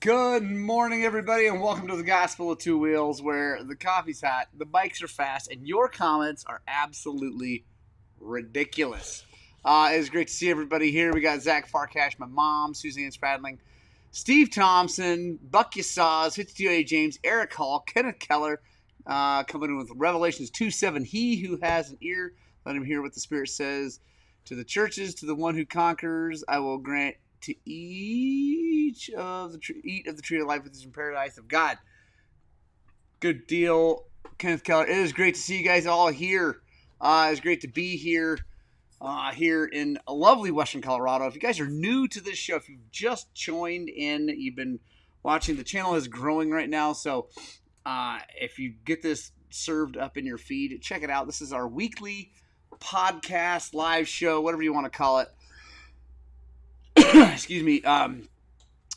Good morning, everybody, and welcome to the Gospel of Two Wheels, where the coffee's hot, the bikes are fast, and your comments are absolutely ridiculous. It's great to see everybody here. We got Zach Farkash, my mom, Suzanne Spradling, Steve Thompson, Buck Yasaws, 52A James, Eric Hall, Kenneth Keller, coming in with Revelations 2:7. He who has an ear, let him hear what the Spirit says. To the churches, to the one who conquers, I will grant to each of the eat of the tree of life which is in paradise of God. Good deal, Kenneth Keller. It is great to see you guys all here. It's great to be here in lovely Western Colorado. If you guys are new to this show, if you've just joined in, you've been watching, the channel is growing right now. So if you get this served up in your feed, check it out. This is our weekly podcast, live show, whatever you want to call it. Excuse me.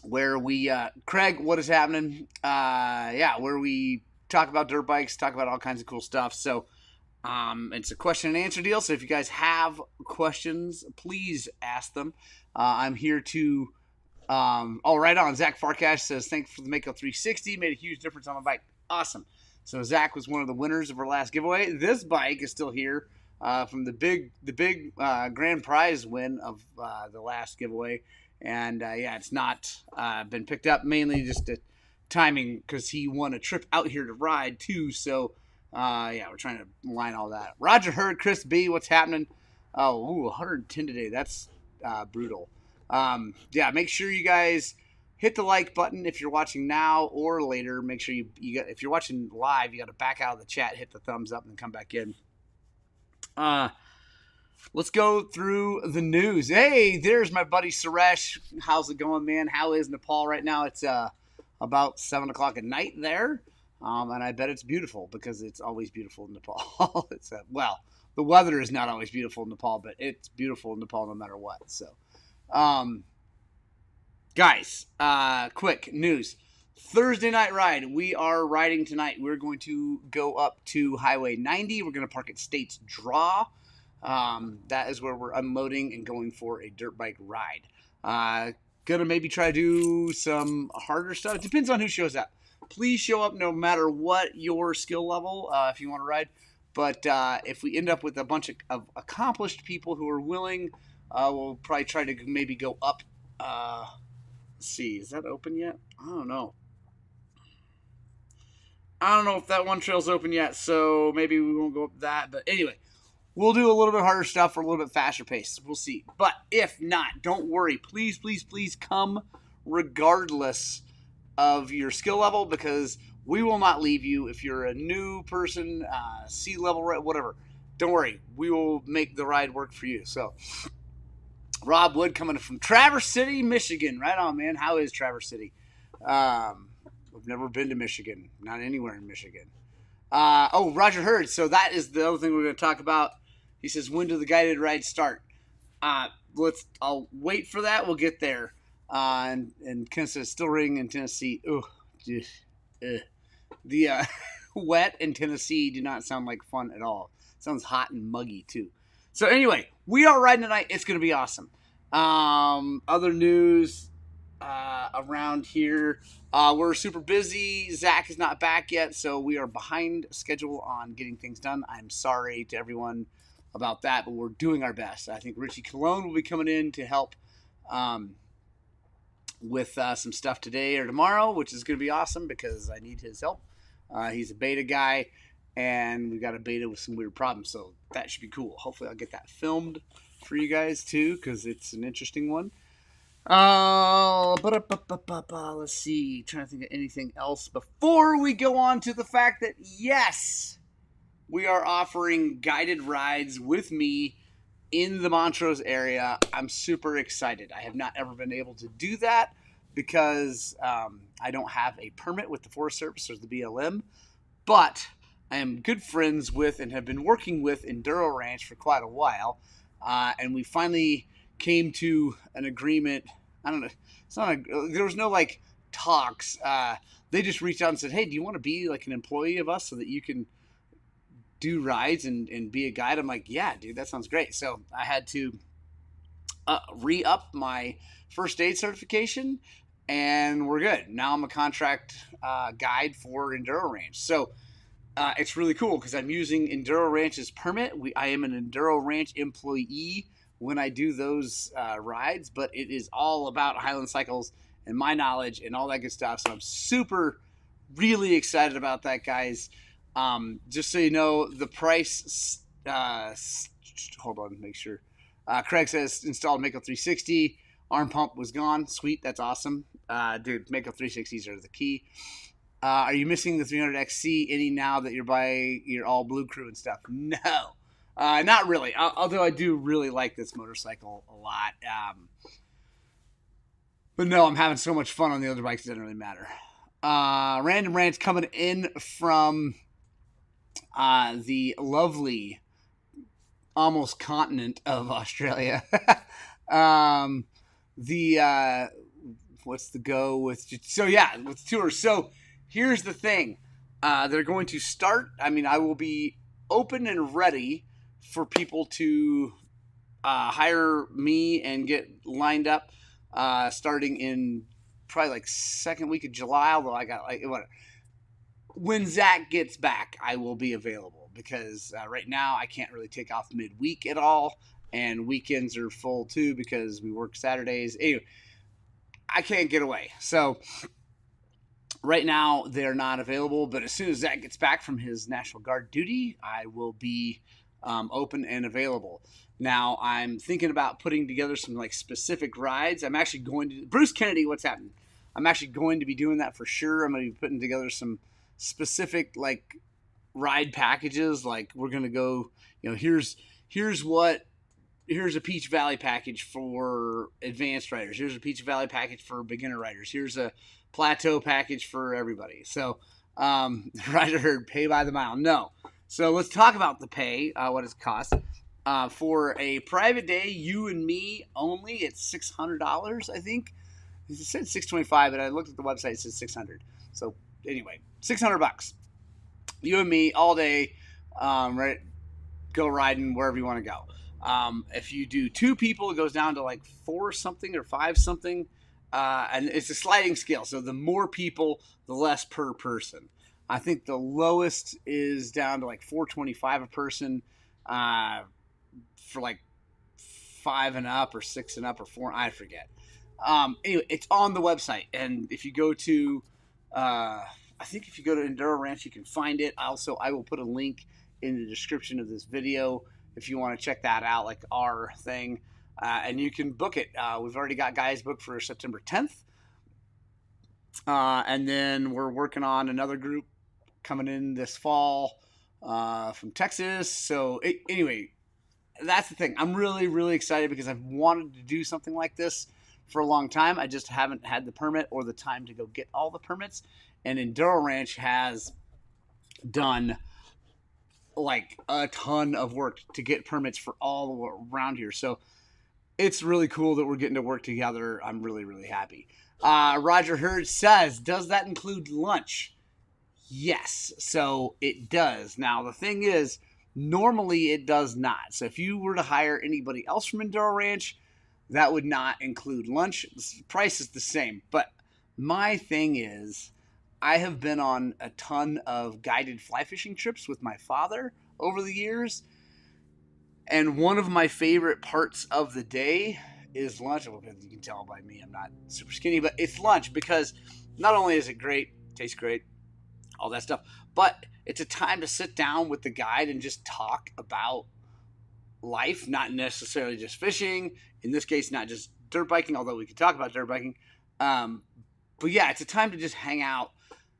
Where we, Craig, what is happening? Where we talk about dirt bikes, talk about all kinds of cool stuff. So, it's a question and answer deal. So if you guys have questions, please ask them. I'm here to, right on. Zach Farkash says, thanks for the Mako 360. Made a huge difference on my bike. Awesome. So Zach was one of the winners of our last giveaway. This bike is still here. From the big grand prize win of the last giveaway, and it's not been picked up, mainly just the timing because he won a trip out here to ride too. So we're trying to line all that. Roger Hurd, Chris B, what's happening? 110 today. That's brutal. Make sure you guys hit the like button if you're watching now or later. Make sure you if you're watching live, you got to back out of the chat, hit the thumbs up, and then come back in. Let's go through the news. Hey, there's my buddy Suresh. How's it going, man? How is Nepal right now? It's about 7 o'clock at night there, and I bet it's beautiful because it's always beautiful in Nepal. The weather is not always beautiful in Nepal, but it's beautiful in Nepal no matter what. So, guys, quick news. Thursday night ride. We are riding tonight. We're going to go up to Highway 90. We're going to park at States Draw. That is where we're unloading and going for a dirt bike ride. Gonna maybe try to do some harder stuff. It depends on who shows up. Please show up no matter what your skill level if you want to ride. But if we end up with a bunch of accomplished people who are willing, we'll probably try to maybe go up. Let's see, is that open yet? I don't know. I don't know if that one trail's open yet, so maybe we won't go up that. But anyway, we'll do a little bit harder stuff or a little bit faster pace. We'll see. But if not, don't worry. Please, please, please come regardless of your skill level because we will not leave you. If you're a new person, C-level, whatever, don't worry. We will make the ride work for you. So, Rob Wood coming from Traverse City, Michigan. Right on, man. How is Traverse City? I've never been to Michigan. Not anywhere in Michigan. Roger Hurd. So that is the other thing we're going to talk about. He says, when do the guided rides start? I'll wait for that. We'll get there. And Ken says, still raining in Tennessee. The wet in Tennessee do not sound like fun at all. It sounds hot and muggy too. So anyway, we are riding tonight. It's going to be awesome. Other news around here. We're super busy. Zach is not back yet, so we are behind schedule on getting things done. I'm sorry to everyone about that, but we're doing our best. I think Richie Cologne will be coming in to help with some stuff today or tomorrow, which is going to be awesome because I need his help. He's a beta guy, and we got a beta with some weird problems, so that should be cool. Hopefully I'll get that filmed for you guys too because it's an interesting one. Let's see. Trying to think of anything else before we go on to the fact that, yes, we are offering guided rides with me in the Montrose area. I'm super excited. I have not ever been able to do that because I don't have a permit with the Forest Service or the BLM, but I am good friends with and have been working with Enduro Ranch for quite a while, and we finally came to an agreement. I don't know. There was no like talks. They just reached out and said, hey, do you want to be like an employee of us so that you can do rides and be a guide? I'm like, yeah, dude, that sounds great. So I had to re-up my first aid certification and we're good. Now I'm a contract guide for Enduro Ranch. So it's really cool because I'm using Enduro Ranch's permit. I am an Enduro Ranch employee when I do those rides, but it is all about Highland cycles and my knowledge and all that good stuff. So I'm really excited about that, guys. Just so you know, the price, hold on, make sure. Craig says installed Mako 360. Arm pump was gone. Sweet, that's awesome. Dude, Mako 360s are the key. Are you missing the 300XC any now that you're by your all blue crew and stuff? No, not really. Although I do really like this motorcycle a lot. But no, I'm having so much fun on the other bikes, it doesn't really matter. Random rants coming in from the lovely almost continent of Australia. What's the go with? So yeah, with tours. So here's the thing. They're going to start. I mean, I will be open and ready for people to hire me and get lined up starting in probably like second week of July. Although I got like whatever. When Zach gets back, I will be available because right now I can't really take off midweek at all, and weekends are full too because we work Saturdays. Anyway, I can't get away. So right now they're not available, but as soon as Zach gets back from his National Guard duty, I will be open and available. Now I'm thinking about putting together some like specific rides. I'm actually going to Bruce Kennedy. What's happening? I'm actually going to be doing that for sure. I'm going to be putting together some specific like ride packages. Like we're going to go, you know, here's a Peach Valley package for advanced riders. Here's a Peach Valley package for beginner riders. Here's a plateau package for everybody. So, rider herd, pay by the mile. No. So let's talk about the pay, what it costs. For a private day, you and me only, it's $600, I think. It said $625, but I looked at the website, it says $600. So anyway, $600. You and me all day, right? Go riding wherever you want to go. If you do two people, it goes down to like 4 something or 5 something. And it's a sliding scale. So the more people, the less per person. I think the lowest is down to like $425 a person, for like 5 and up or 6 and up or 4. I forget. Anyway, it's on the website. And if you go to, I think if you go to Enduro Ranch, you can find it. Also, I will put a link in the description of this video if you want to check that out, like our thing, and you can book it. We've already got guys booked for September 10th, and then we're working on another group coming in this fall from Texas. So anyway, that's the thing. I'm really, really excited because I've wanted to do something like this for a long time. I just haven't had the permit or the time to go get all the permits, and Enduro Ranch has done like a ton of work to get permits for all around here. So it's really cool that we're getting to work together. I'm really, really happy. Roger Hurd says, does that include lunch? Yes. So it does. Now, the thing is, normally it does not. So if you were to hire anybody else from Enduro Ranch, that would not include lunch. The price is the same. But my thing is, I have been on a ton of guided fly fishing trips with my father over the years. And one of my favorite parts of the day is lunch. You can tell by me, I'm not super skinny, but it's lunch because not only is it great, tastes great, all that stuff, but it's a time to sit down with the guide and just talk about life, not necessarily just fishing. In this case, not just dirt biking, although we could talk about dirt biking. But yeah, it's a time to just hang out,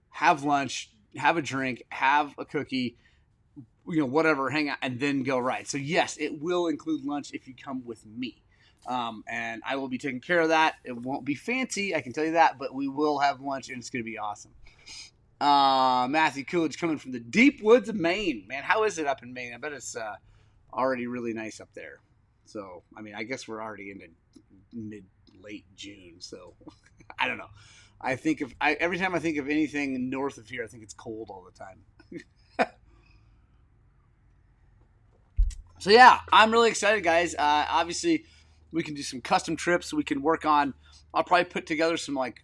have lunch, have a drink, have a cookie, you know, whatever, hang out, and then go ride. So yes, it will include lunch if you come with me. And I will be taking care of that. It won't be fancy, I can tell you that, but we will have lunch and it's going to be awesome. Matthew Coolidge coming from the deep woods of Maine. Man, how is it up in Maine? I bet it's already really nice up there. So, I mean, I guess we're already into late June, so I don't know. Every time I think of anything north of here, I think it's cold all the time. So yeah, I'm really excited, guys. Obviously, we can do some custom trips. We can work on. I'll probably put together some like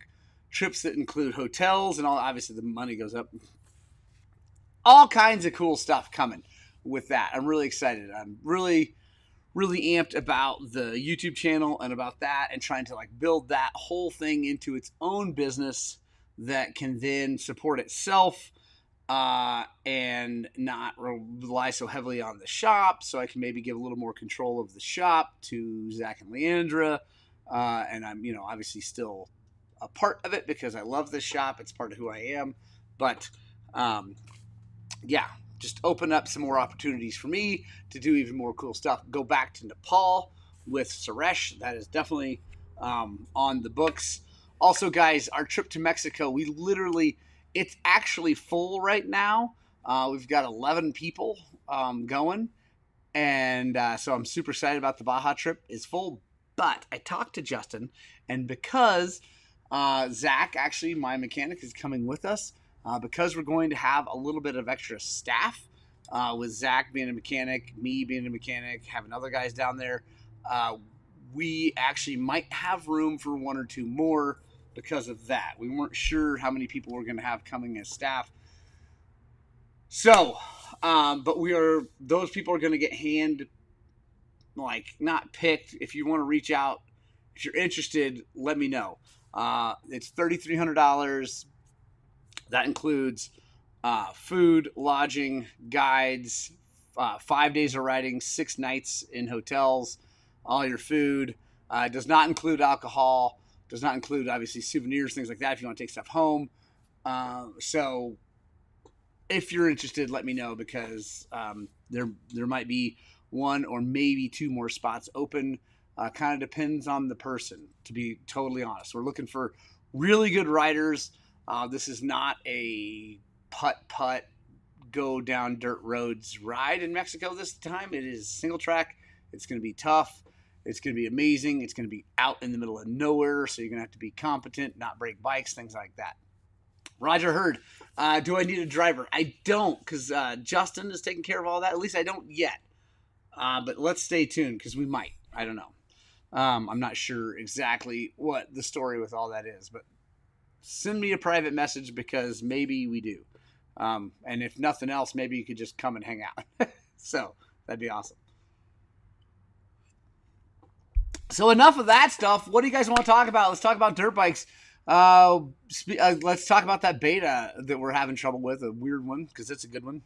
trips that include hotels and all. Obviously, the money goes up. All kinds of cool stuff coming with that. I'm really excited. I'm really amped about the YouTube channel and about that, and trying to like build that whole thing into its own business that can then support itself and not rely so heavily on the shop. So I can maybe give a little more control of the shop to Zach and Leandra. And I'm, obviously still a part of it because I love this shop. It's part of who I am. But yeah, just open up some more opportunities for me to do even more cool stuff. Go back to Nepal with Suresh. That is definitely on the books. Also, guys, our trip to Mexico, it's actually full right now. We've got 11 people going. And so I'm super excited about the Baja trip. It's full. But I talked to Justin, and because Zach, actually, my mechanic, is coming with us, because we're going to have a little bit of extra staff, with Zach being a mechanic, me being a mechanic, having other guys down there, we actually might have room for one or two more because of that. We weren't sure how many people we're going to have coming as staff. So, but those people are going to get not picked. If you want to reach out, if you're interested, let me know. It's $3,300. That includes food, lodging, guides, 5 days of riding, 6 nights in hotels, all your food. It does not include alcohol. Does not include, obviously, souvenirs, things like that if you want to take stuff home. So if you're interested, let me know, because there might be one or maybe 2 more spots open. Kind of depends on the person, to be totally honest. We're looking for really good riders. This is not a putt, go down dirt roads ride in Mexico this time. It is single track. It's going to be tough. It's going to be amazing. It's going to be out in the middle of nowhere, so you're going to have to be competent, not break bikes, things like that. Roger Hurd, do I need a driver? I don't, because Justin is taking care of all that. At least I don't yet. But let's stay tuned, because we might. I don't know. I'm not sure exactly what the story with all that is, but send me a private message, because maybe we do. And if nothing else, maybe you could just come and hang out. So that'd be awesome. So enough of that stuff. What do you guys want to talk about? Let's talk about dirt bikes. Let's talk about that beta that we're having trouble with, a weird one, because it's a good one.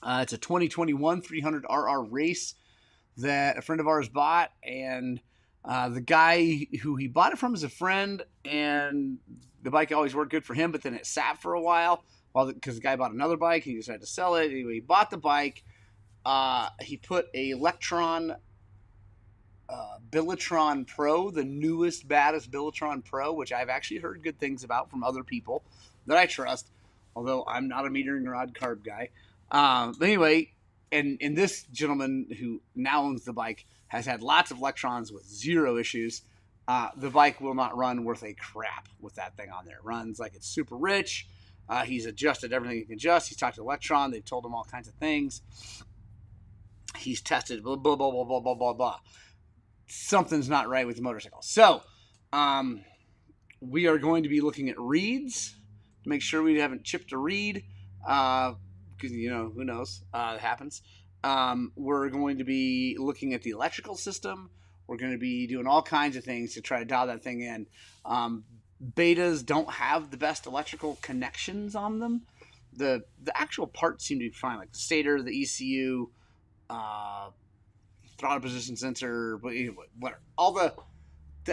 It's a 2021 300RR race that a friend of ours bought, and the guy who he bought it from is a friend, and the bike always worked good for him, but then it sat for a while because the guy bought another bike. He decided to sell it. Anyway, he bought the bike. He put a Electron Billetron Pro, the newest, baddest Billetron Pro, which I've actually heard good things about from other people that I trust, although I'm not a metering rod carb guy. But anyway, and this gentleman who now owns the bike has had lots of electrons with 0 issues. The bike will not run worth a crap with that thing on there. It runs like it's super rich. He's adjusted everything he can adjust. He's talked to Electron. They've told him all kinds of things. He's tested blah, blah, blah, blah, blah, blah, blah, blah. Something's not right with the motorcycle. So, we are going to be looking at reeds to make sure we haven't chipped a reed, because, who knows, it happens. We're going to be looking at the electrical system. We're going to be doing all kinds of things to try to dial that thing in. Betas don't have the best electrical connections on them. The actual parts seem to be fine, like the stator, the ECU, throttle position sensor, whatever. All the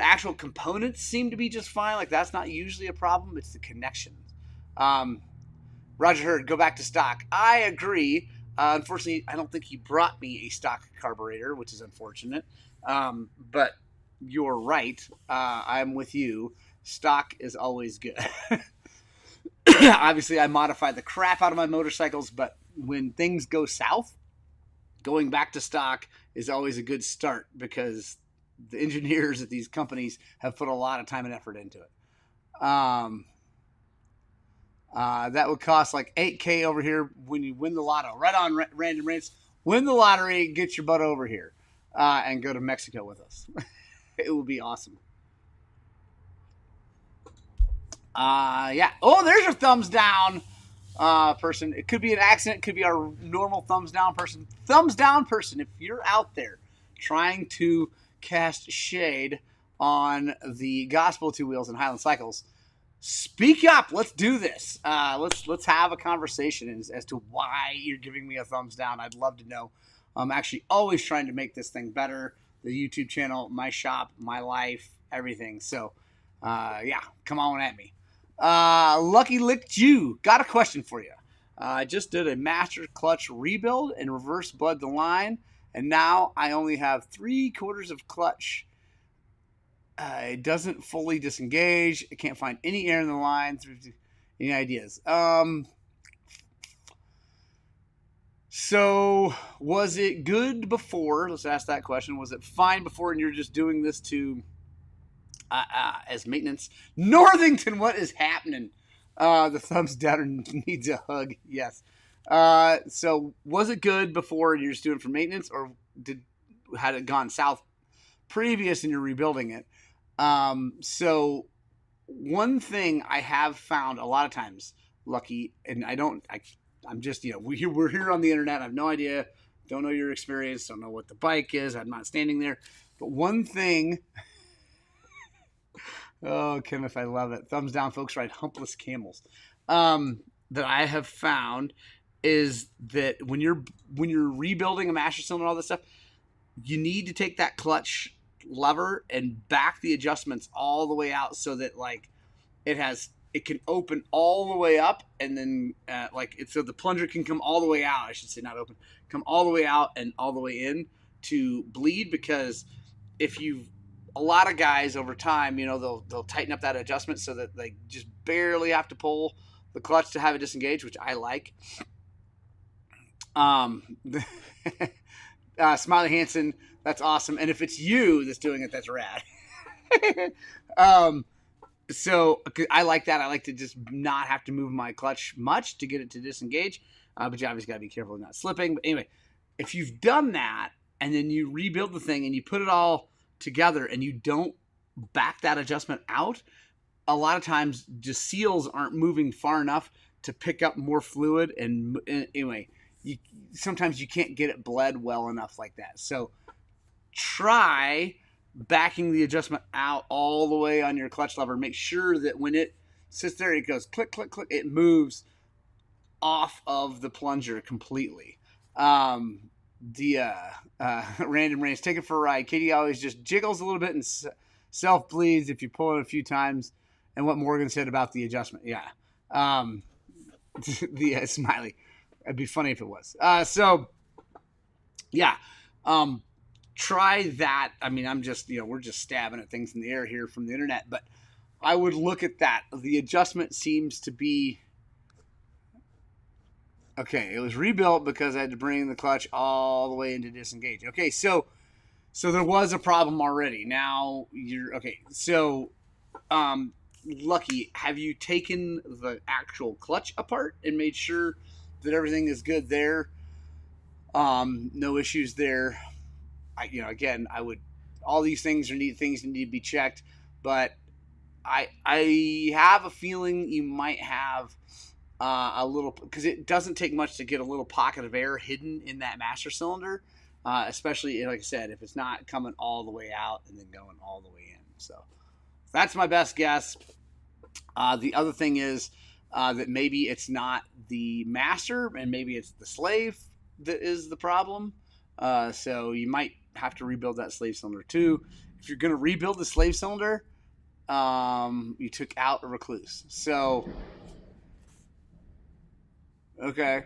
actual components seem to be just fine. Like, that's not usually a problem. It's the connections. Roger Hurd, go back to stock. I agree. Unfortunately, I don't think he brought me a stock carburetor, which is unfortunate. But you're right. I'm with you. Stock is always good. Obviously, I modify the crap out of my motorcycles, but when things go south, going back to stock is always a good start, because the engineers at these companies have put a lot of time and effort into it. That would cost like $8,000 over here when you win the lotto. Right on, Random Rants. Win the lottery, get your butt over here, and go to Mexico with us. It will be awesome. Yeah. Oh, there's your thumbs down person. It could be an accident. It could be our normal thumbs down person. Thumbs down person, if you're out there trying to cast shade on the Gospel of Two Wheels and Highland Cycles, speak up. Let's do this. Let's have a conversation as to why you're giving me a thumbs down. I'd love to know. I'm actually always trying to make this thing better. The YouTube channel, my shop, my life, everything. So, yeah, come on at me. Lucky Licked You, got a question for you. I just did a master clutch rebuild and reverse bled the line, and now I only have 3/4 of clutch. It doesn't fully disengage. I can't find any air in the line. Any ideas? So was it good before? Let's ask that question. Was it fine before and you're just doing this to as maintenance? Northington, what is happening? The thumbs down needs a hug. Yes. So was it good before and you're just doing it for maintenance, or had it gone south previous and you're rebuilding it? So one thing I have found a lot of times, Lucky, and I'm just, we're here on the internet. I have no idea. Don't know your experience. Don't know what the bike is. I'm not standing there. But one thing, oh, Kenneth, I love it. Thumbs down, folks ride humpless camels. That I have found is that when you're rebuilding a master cylinder and all this stuff, you need to take that clutch lever and back the adjustments all the way out so that it can open all the way up, and then so the plunger can come all the way out. I should say not open, come all the way out and all the way in to bleed. Because a lot of guys over time, they'll tighten up that adjustment so that they just barely have to pull the clutch to have it disengage, which I like. Smiley Hansen, that's awesome. And if it's you that's doing it, that's rad. So I like that. I like to just not have to move my clutch much to get it to disengage. But you obviously got to be careful of not slipping. But anyway, if you've done that and then you rebuild the thing and you put it all together and you don't back that adjustment out, a lot of times the seals aren't moving far enough to pick up more fluid. And anyway, sometimes you can't get it bled well enough like that. So try backing the adjustment out all the way on your clutch lever. Make sure that when it sits there, it goes click, click, click. It moves off of the plunger completely. Random Range, take it for a ride. Katie always just jiggles a little bit and self bleeds if you pull it a few times. And what Morgan said about the adjustment. Yeah. The smiley. It'd be funny if it was. So yeah. Try that. I mean, I'm just, we're just stabbing at things in the air here from the internet, but I would look at that. The adjustment seems to be okay. It was rebuilt because I had to bring the clutch all the way into disengage. Okay. So there was a problem already. Now you're okay. So, Lucky, have you taken the actual clutch apart and made sure that everything is good there? No issues there. I would, all these things are things that need to be checked, but I have a feeling you might have a little, because it doesn't take much to get a little pocket of air hidden in that master cylinder, especially, like I said, if it's not coming all the way out and then going all the way in. So that's my best guess. The other thing is that maybe it's not the master and maybe it's the slave that is the problem. So you might have to rebuild that slave cylinder too. If you're going to rebuild the slave cylinder, you took out a recluse. So, okay.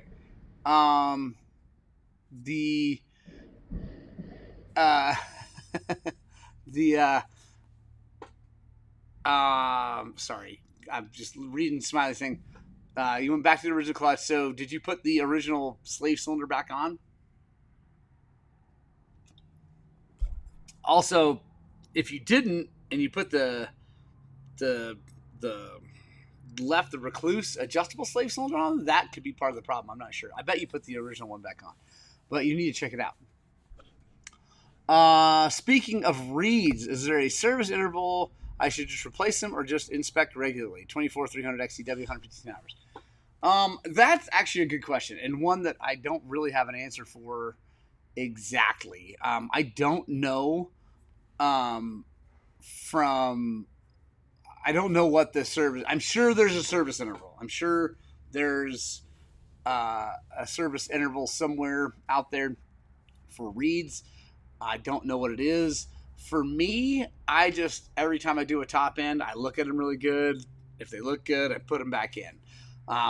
Sorry, I'm just reading Smiley's thing. You went back to the original clutch. So did you put the original slave cylinder back on? Also, if you didn't and you put the recluse adjustable slave cylinder on, that could be part of the problem. I'm not sure. I bet you put the original one back on, but you need to check it out. Speaking of reeds, is there a service interval I should just replace them or just inspect regularly. 24 300 XCW, 115 hours. That's actually a good question, and one that I don't really have an answer for exactly. I don't know from I don't know what the service. I'm sure there's a service interval. I'm sure there's a service interval somewhere out there for reeds. I don't know what it is. For me, I just every time I do a top end, I look at them really good. If they look good, I put them back in.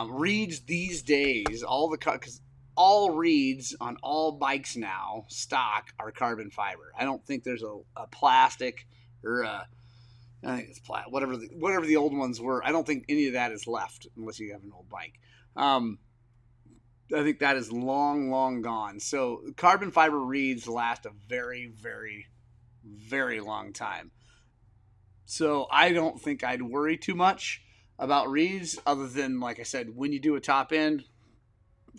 Reeds these days, because all reeds on all bikes now stock are carbon fiber. I don't think there's a plastic or I think it's whatever the old ones were. I don't think any of that is left unless you have an old bike. I think that is long gone. So carbon fiber reeds last a very, very, very long time. So I don't think I'd worry too much about reeds other than, like I said, when you do a top end,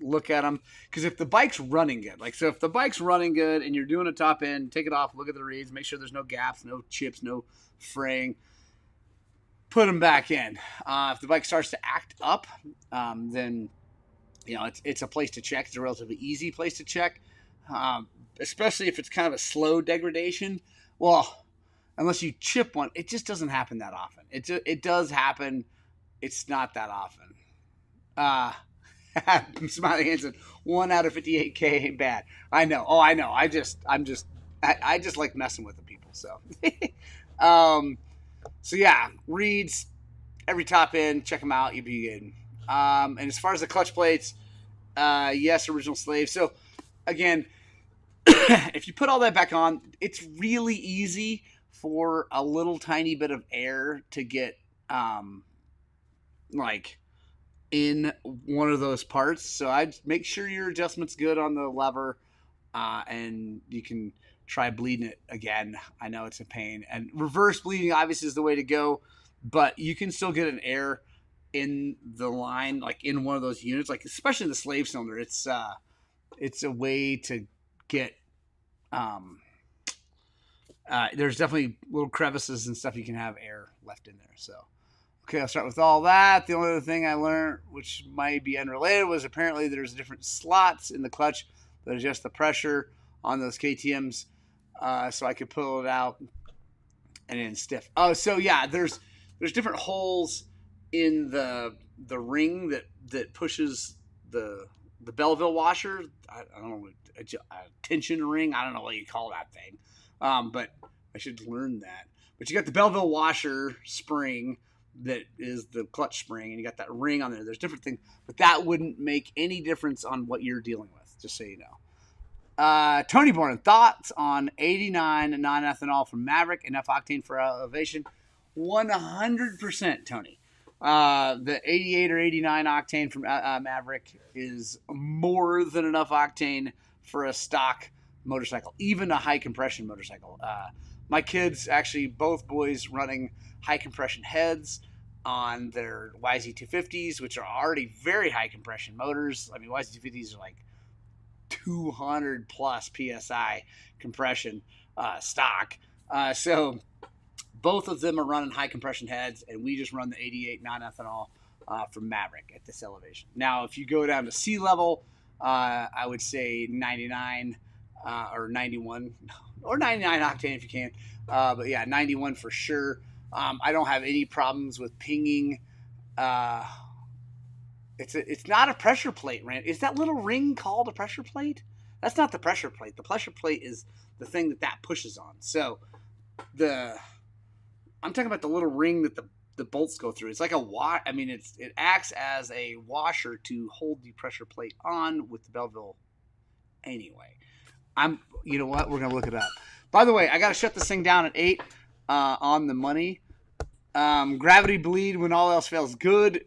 look at them. Because if the bike's running good, if the bike's running good and you're doing a top end, take it off, look at the reeds, make sure there's no gaps, no chips, no fraying, put them back in. If the bike starts to act up, then it's a place to check. It's a relatively easy place to check, especially if it's kind of a slow degradation. Well, unless you chip one, it just doesn't happen that often. It does happen. It's not that often. I'm smiling and said 1 out of 58K ain't bad. I know. Oh, I know. I just like messing with the people. So, so yeah, reeds every top end. Check them out. You'll be good. And as far as the clutch plates, yes, original slave. So again, if you put all that back on, it's really easy for a little tiny bit of air to get in one of those parts. So I'd make sure your adjustment's good on the lever, and you can try bleeding it again. I know it's a pain, and reverse bleeding obviously is the way to go, but you can still get an air in the line, in one of those units, especially the slave cylinder. It's a way to get there's definitely little crevices and stuff you can have air left in there. So okay, I'll start with all that. The only other thing I learned, which might be unrelated, was apparently there's different slots in the clutch that adjust the pressure on those KTMs, so I could pull it out and then stiff. Oh, so yeah, there's different holes in the ring that pushes the Belleville washer. I don't know, a tension ring. I don't know what you call that thing, but I should learn that. But you got the Belleville washer spring that is the clutch spring, and you got that ring on there. There's different things, but that wouldn't make any difference on what you're dealing with, just so you know. Tony Bourne, thoughts on 89 non-ethanol from Maverick, enough octane for elevation? 100%, Tony. The 88 or 89 octane from Maverick is more than enough octane for a stock motorcycle, even a high compression motorcycle. My kids, actually, both boys running high compression heads on their YZ250s, which are already very high compression motors. I mean, YZ250s are 200 plus PSI compression stock. So both of them are running high compression heads, and we just run the 88 non-ethanol from Maverick at this elevation. Now, if you go down to sea level, I would say 99 or 91 or 99 octane if you can. But yeah, 91 for sure. I don't have any problems with pinging. It's not a pressure plate, Rand. Is that little ring called a pressure plate? That's not the pressure plate. The pressure plate is the thing that pushes on. So I'm talking about the little ring that the bolts go through. It's like it acts as a washer to hold the pressure plate on with the Belleville. Anyway, you know what? We're gonna look it up. By the way, I gotta shut this thing down at 8 on the money. Gravity bleed when all else fails. Good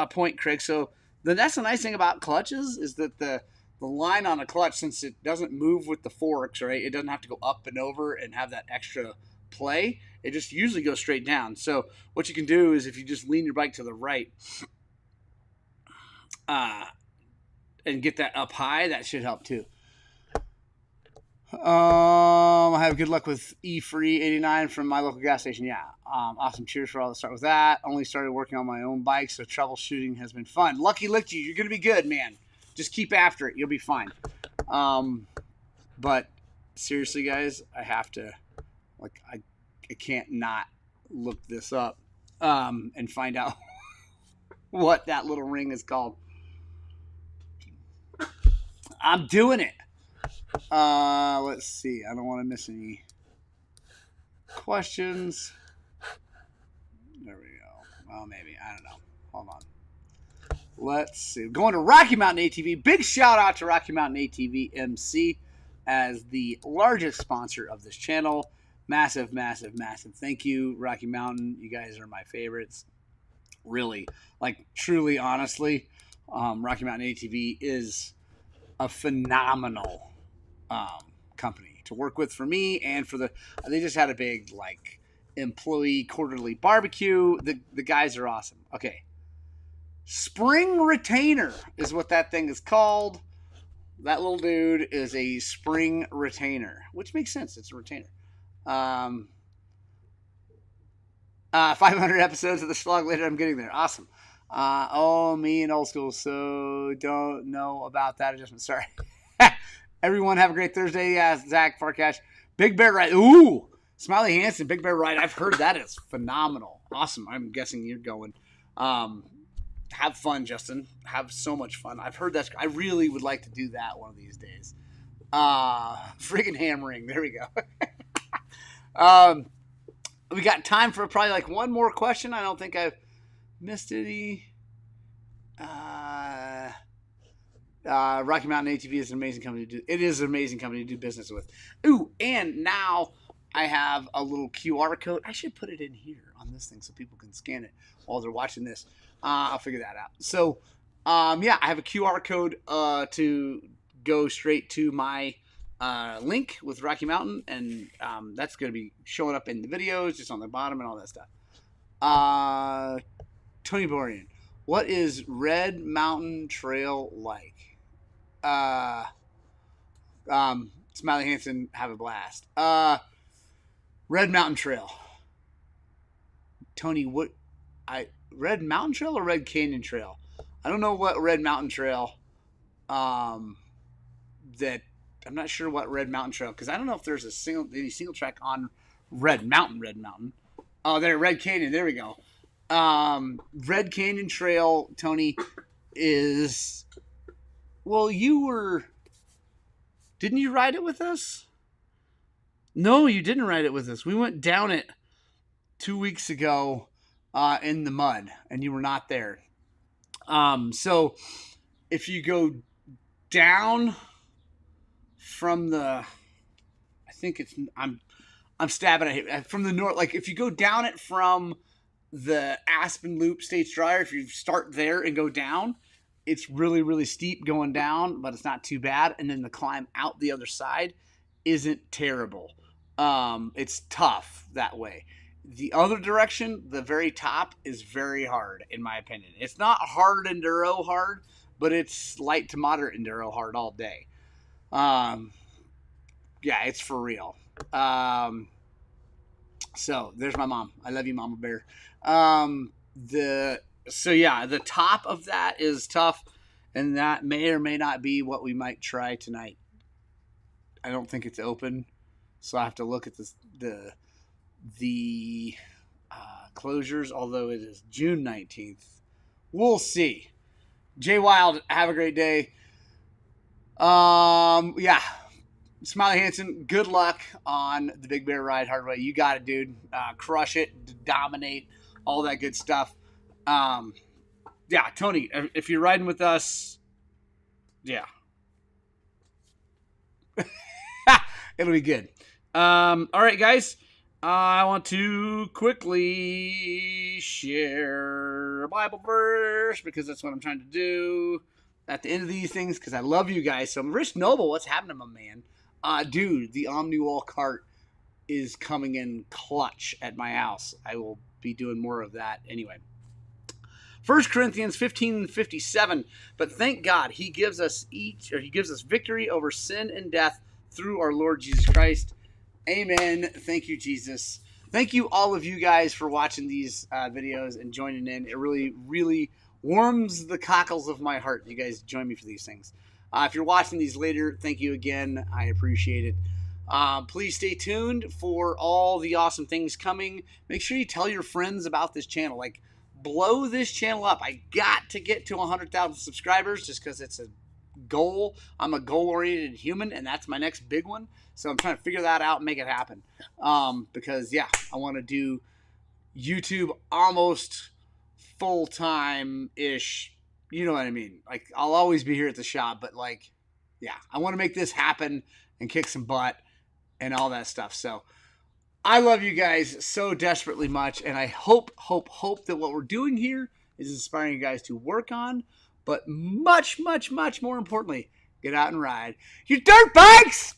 point, Craig. So that's the nice thing about clutches is that the line on a clutch, since it doesn't move with the forks, right? It doesn't have to go up and over and have that extra play. It just usually goes straight down. So what you can do is if you just lean your bike to the right and get that up high, that should help too. I have good luck with E-Free89 from my local gas station. Yeah. Awesome. Cheers for all. Let's start with that. Only started working on my own bike, so troubleshooting has been fun. Lucky licked you. You're going to be good, man. Just keep after it. You'll be fine. But seriously, guys, I have to, like, I can't not look this up and find out what that little ring is called. I'm doing it. Let's see. I don't want to miss any questions. There we go. Well, maybe. I don't know. Hold on. Let's see. Going to Rocky Mountain ATV. Big shout out to Rocky Mountain ATV MC as the largest sponsor of this channel. Massive, massive, massive thank you, Rocky Mountain. You guys are my favorites. Really. Like, truly, honestly, Rocky Mountain ATV is a phenomenal company to work with for me and for they just had a big, like, employee quarterly barbecue. The guys are awesome. Okay. Spring retainer is what that thing is called. That little dude is a spring retainer, which makes sense. It's a retainer. 500 episodes of the slog later. I'm getting there. Awesome. Me and old school. So don't know about that adjustment. Sorry. Everyone have a great Thursday. Yeah, Zach Farcash. Big Bear Ride. Ooh, Smiley Hanson. Big Bear Ride. I've heard that is phenomenal. Awesome. I'm guessing you're going. Have fun, Justin. Have so much fun. I've heard that. I really would like to do that one of these days. Friggin' hammering. There we go. We got time for probably like one more question. I don't think I've missed any. Rocky Mountain ATV is an amazing company to do. It is an amazing company to do business with. Ooh, and now I have a little QR code. I should put it in here on this thing so people can scan it while they're watching this. I'll figure that out. So, yeah, I have a QR code to go straight to my link with Rocky Mountain, and that's going to be showing up in the videos, just on the bottom and all that stuff. Tony Borian, what is Red Mountain Trail like? Smiley Hanson, have a blast. Red Mountain Trail. Tony, Red Mountain Trail or Red Canyon Trail? I don't know what Red Mountain Trail, that I'm not sure what Red Mountain Trail, because I don't know if there's any single track on Red Mountain. Oh, there, Red Canyon. There we go. Red Canyon Trail, Tony, is, well, didn't you ride it with us? No, you didn't ride it with us. We went down it 2 weeks ago in the mud, and you were not there. So if you go down from I think it's, I'm stabbing at it from the north. Like, if you go down it from the Aspen Loop States Dryer, if you start there and go down, it's really, really steep going down, but it's not too bad. And then the climb out the other side isn't terrible. It's tough that way. The other direction, the very top, is very hard, in my opinion. It's not hard enduro hard, but it's light to moderate enduro hard all day. Yeah, it's for real. So there's my mom. I love you, Mama Bear. So yeah, the top of that is tough, and that may or may not be what we might try tonight. I don't think it's open, so I have to look at the closures, although it is June 19th. We'll see. Jay Wild, have a great day. Yeah. Smiley Hanson, good luck on the Big Bear Ride hard way. You got it, dude. Crush it, dominate, all that good stuff. Yeah, Tony, if you're riding with us, yeah. It'll be good. All right, guys. I want to quickly share a Bible verse because that's what I'm trying to do at the end of these things, because I love you guys. So, Rich Noble, what's happening, my man? Dude, the Omni-Wall cart is coming in clutch at my house. I will be doing more of that anyway. 1 Corinthians 15:57. But thank God he gives us victory over sin and death through our Lord Jesus Christ. Amen. Thank you, Jesus. Thank you, all of you guys, for watching these videos and joining in. It really, really warms the cockles of my heart. You guys join me for these things. If you're watching these later, thank you again. I appreciate it. Please stay tuned for all the awesome things coming. Make sure you tell your friends about this channel. Like, blow this channel up. I got to get to 100,000 subscribers just because it's a goal. I'm a goal-oriented human, and that's my next big one. So I'm trying to figure that out and make it happen. Because, yeah, I want to do YouTube almost full-time-ish. You know what I mean? Like, I'll always be here at the shop, but, like, yeah, I want to make this happen and kick some butt and all that stuff. So I love you guys so desperately much, and I hope that what we're doing here is inspiring you guys to work on, but much more importantly, get out and ride your dirt bikes!